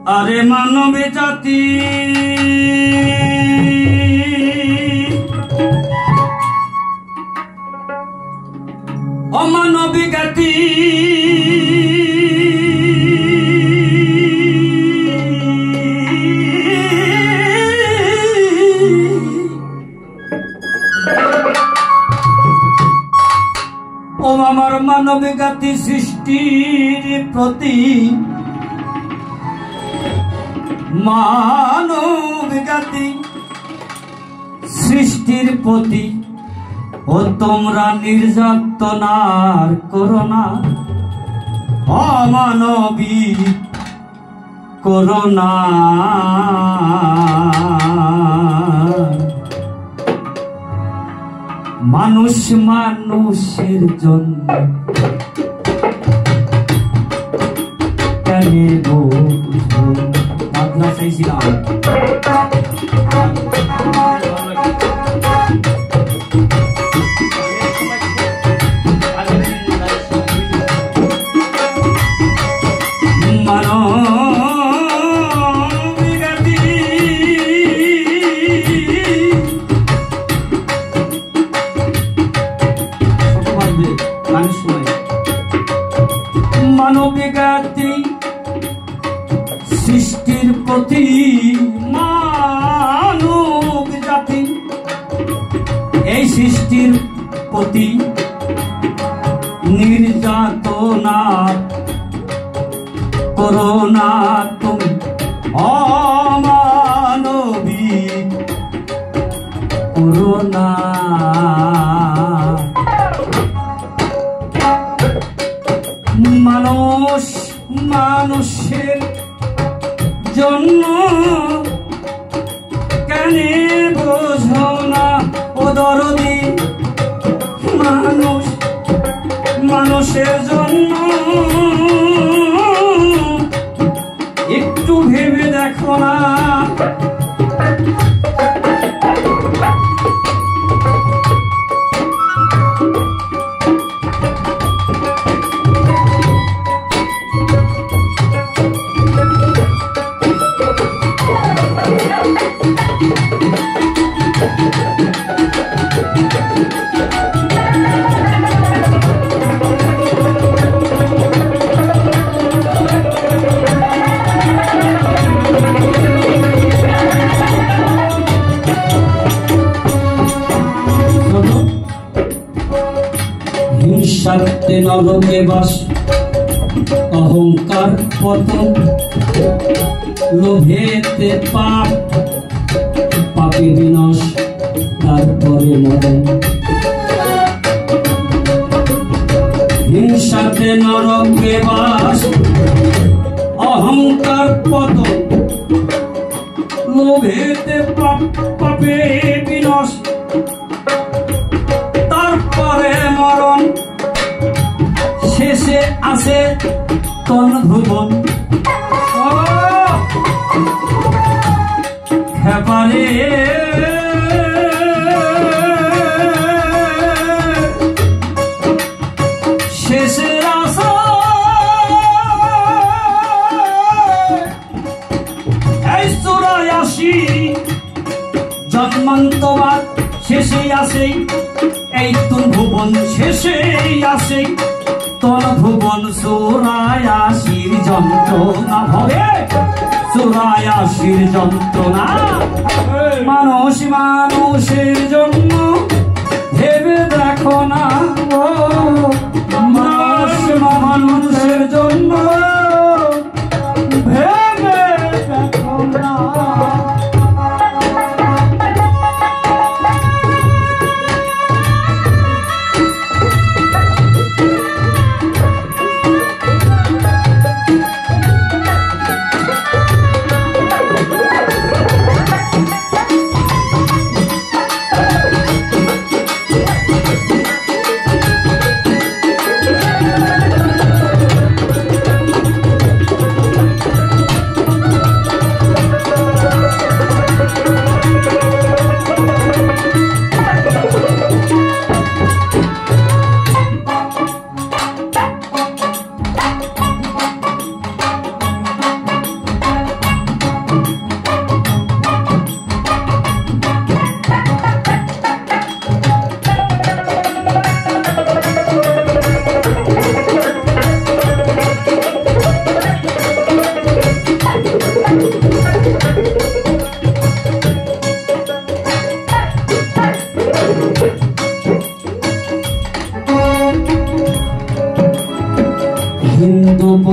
আরে মানব জাতি অমানবিক জাতি ও আমার মানবিক জাতি সৃষ্টির প্রতি মানবিক জাতি সৃষ্টির প্রতি ও তোমরা নির্যাতনার করো না অমানবিক করো না মানুষ মানুষের জন্য কেন বুঝো মাদ্রাসায় ছিলাম মানবিক জাতি সৃষ্টির প্রতি মানব জাতি এই সৃষ্টির প্রতি নির্যাতনা করো না তুমি অমানবিক করো না মানুষ মানুষের জন্য কেন বোঝো না ও দরদি মানুষ মানুষের জন্য একটু ভেবে দেখো না হিংসাতে নরকে বাস অহংকার পতন লোভেতে পাপ পাপে বিনাশ তারপরে মরণ হিংসাতে নরকে বাস অহংকার পতন লোভেতে পাপ পাপে বিনাশ তারপরে মরণ শেষে আসে তনভুবন খেপারে শেষের আশা এই 84 জন্মান্তবাদ শেষে আসে এই তনভুবন শেষে আসে তনভুবন 84 যন্ত্রণা ভবে 84 যন্ত্রণা মানুষ মানুষের জন্য ভেবে দেখো না ও মানুষ মানুষের জন্য ভেবে দেখো না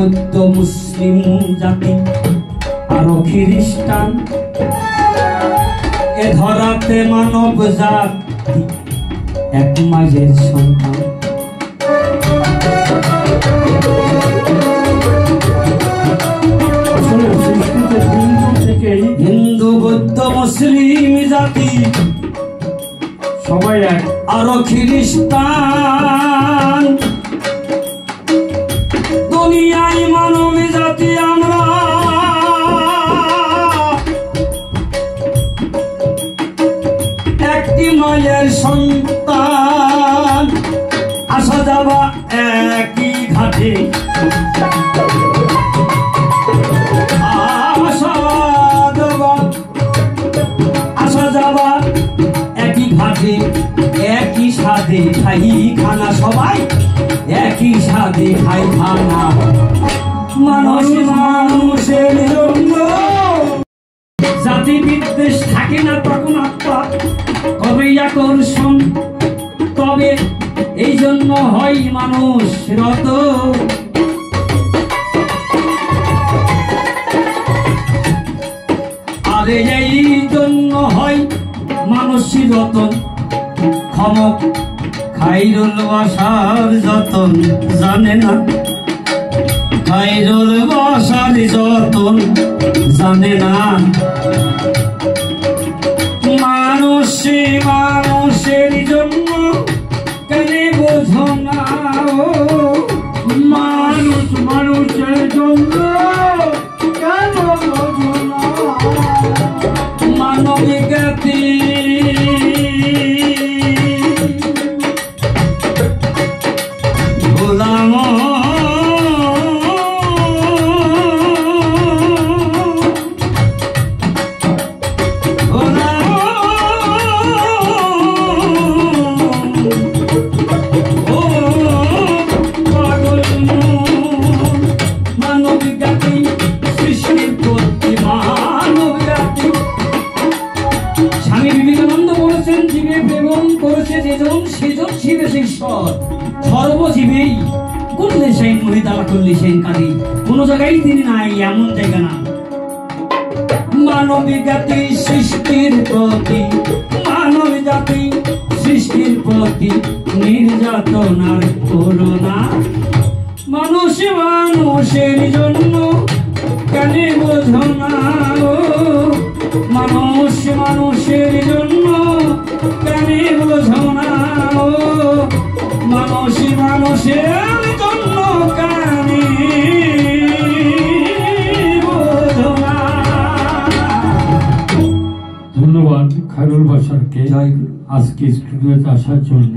বৌদ্ধ মুসলিম জাতি আরো খ্রিস্টান, এ ধরাতে মানব জাতি এক মাঝের সন্তান। হিন্দু বৌদ্ধ মুসলিম জাতি সবাই এক, আরো খ্রিস্টান, দুনিয়ায় মানব জাতি আমরা একটি মায়ের সন্তান, আসা যাওয়া একই ঘাটে, আসা যাওয়া একই ঘাটে, একই সাথে খাই খানা, সবাই একই সাথে খাই খানা। মানুষ মানুষের জন্য জাতি বিদ্বেষ থাকে না তখন আত্মা তবে আকর্ষণ, তবে এই জন্য হয় মানুষ রত। আরে এই জন্য হয় মানুষই রতন, ক্ষমক খাইরুল বাসার যতন জানে না, খাইরুল বাসার যতন জানে না। মানুষে মানুষের জন্য কেন বোঝো না, মানুষ মানুষের জন্য কেন বোঝো না। মানবিক জাতি গোলাম সর্বজীবেই করলে সেই মহিদালা করলে সেই কাজে কোন জায়গায় তিনি নাই, এমন জায়গা না। মানবিক জাতি সৃষ্টির প্রতি, মানব জাতি সৃষ্টির প্রতি নির্যাতনার করোনা। মানুষ মানুষের জন্য কেন বোঝো না, মানুষ মানুষের জন্য কেন বোঝো না, মানুষ মানুষের জন্য কেন বোঝো না। ধন্যবাদ খায়রুল বাসারকে আজকে স্টুডিওতে আসার জন্য।